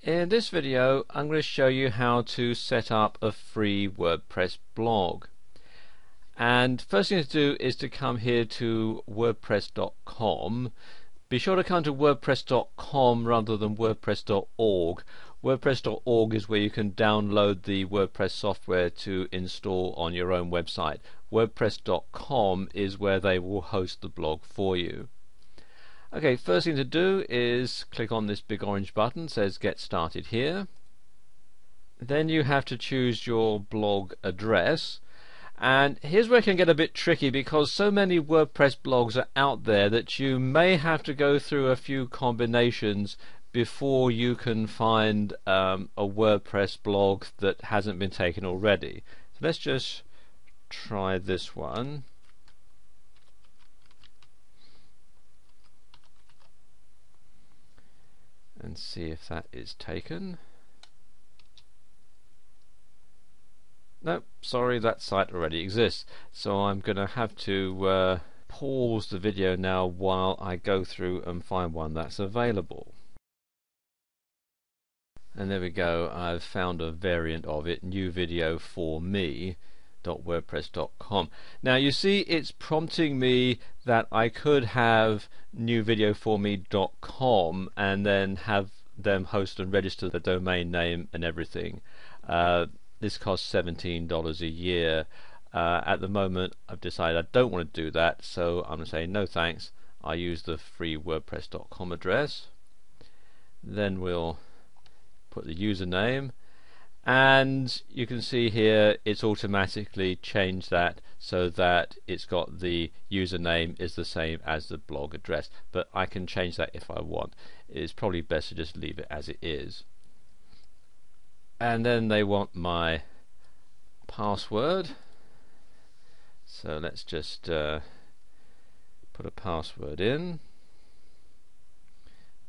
In this video I'm going to show you how to set up a free WordPress blog. And first thing to do is to come here to wordpress.com. Be sure to come to wordpress.com rather than wordpress.org. WordPress.org is where you can download the WordPress software to install on your own website. WordPress.com is where they will host the blog for you. Okay, first thing to do is click on this big orange button that says Get Started Here. Then you have to choose your blog address. And here's where it can get a bit tricky, because so many WordPress blogs are out there that you may have to go through a few combinations before you can find a WordPress blog that hasn't been taken already. So let's just try this one. And see if that is taken. Nope, sorry, that site already exists. So I'm going to have to pause the video now while I go through and find one that's available. And there we go, I've found a variant of it, new video for me.wordpress.com. Now you see it's prompting me that I could have newvideoforme.com and then have them host and register the domain name and everything. This costs $17 a year. At the moment I've decided I don't want to do that, so I'm going to say no thanks. I use the free wordpress.com address. Then we'll put the username, and you can see here it's automatically changed that so that it's got the username is the same as the blog address, but I can change that if I want. It's probably best to just leave it as it is. And then they want my password, so let's just put a password in,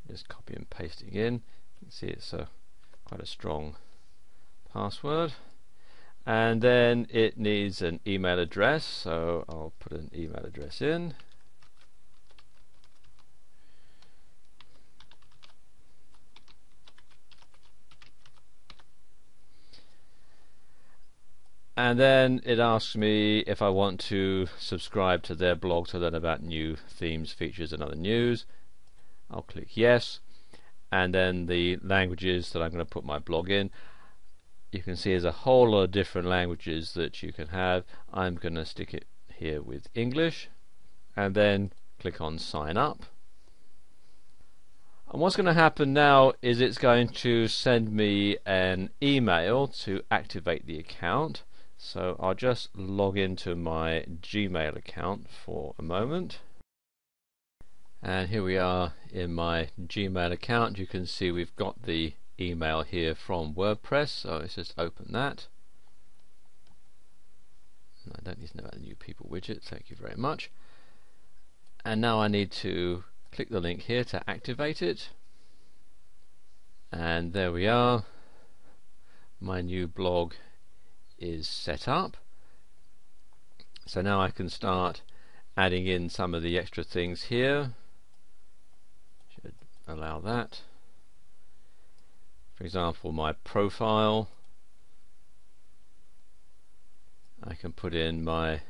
just copy and pasting in. You can see it's quite a strong password. And then it needs an email address, so I'll put an email address in. And then it asks me if I want to subscribe to their blog to learn about new themes, features and other news. I'll click yes, and then the languages that I'm going to put my blog in. You can see there's a whole lot of different languages that you can have. I'm going to stick it here with English, and then click on sign up. And what's going to happen now is it's going to send me an email to activate the account. So I'll just log into my Gmail account for a moment. And here we are in my Gmail account. You can see we've got the email here from WordPress, so let's just open that. I don't need to know about the new people widget, thank you very much. And now I need to click the link here to activate it. And there we are. My new blog is set up. So now I can start adding in some of the extra things here. Should allow that. For example, my profile. I can put in my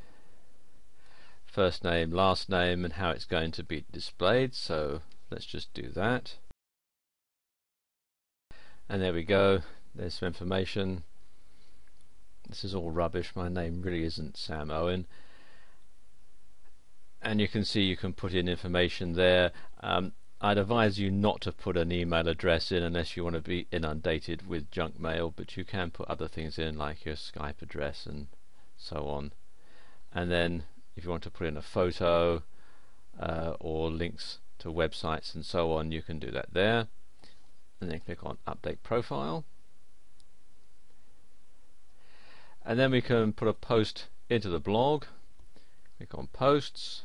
first name, last name, and how it's going to be displayed. So let's just do that. And there we go. There's some information. This is all rubbish. My name really isn't Sam Owen. And you can see you can put in information there. I'd advise you not to put an email address in unless you want to be inundated with junk mail, but you can put other things in like your Skype address and so on. And then if you want to put in a photo or links to websites and so on, you can do that there. And then click on Update Profile. And then we can put a post into the blog. Click on Posts.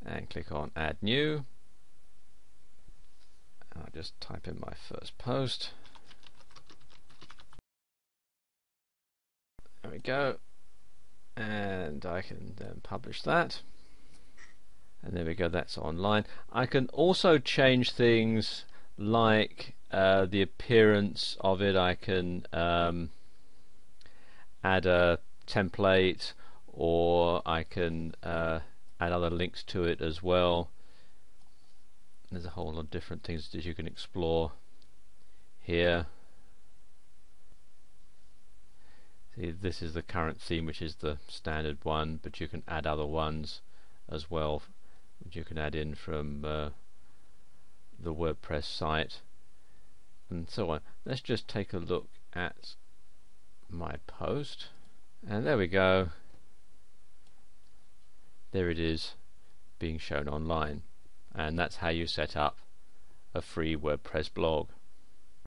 And click on Add New. And I'll just type in my first post. There we go. And I can then publish that. And there we go, that's online. I can also change things like the appearance of it. I can add a template, or I can add other links to it as well. There's a whole lot of different things that you can explore here. See, this is the current theme, which is the standard one, but you can add other ones as well, which you can add in from the WordPress site and so on. Let's just take a look at my post, and there we go. There it is being shown online, and that's how you set up a free WordPress blog.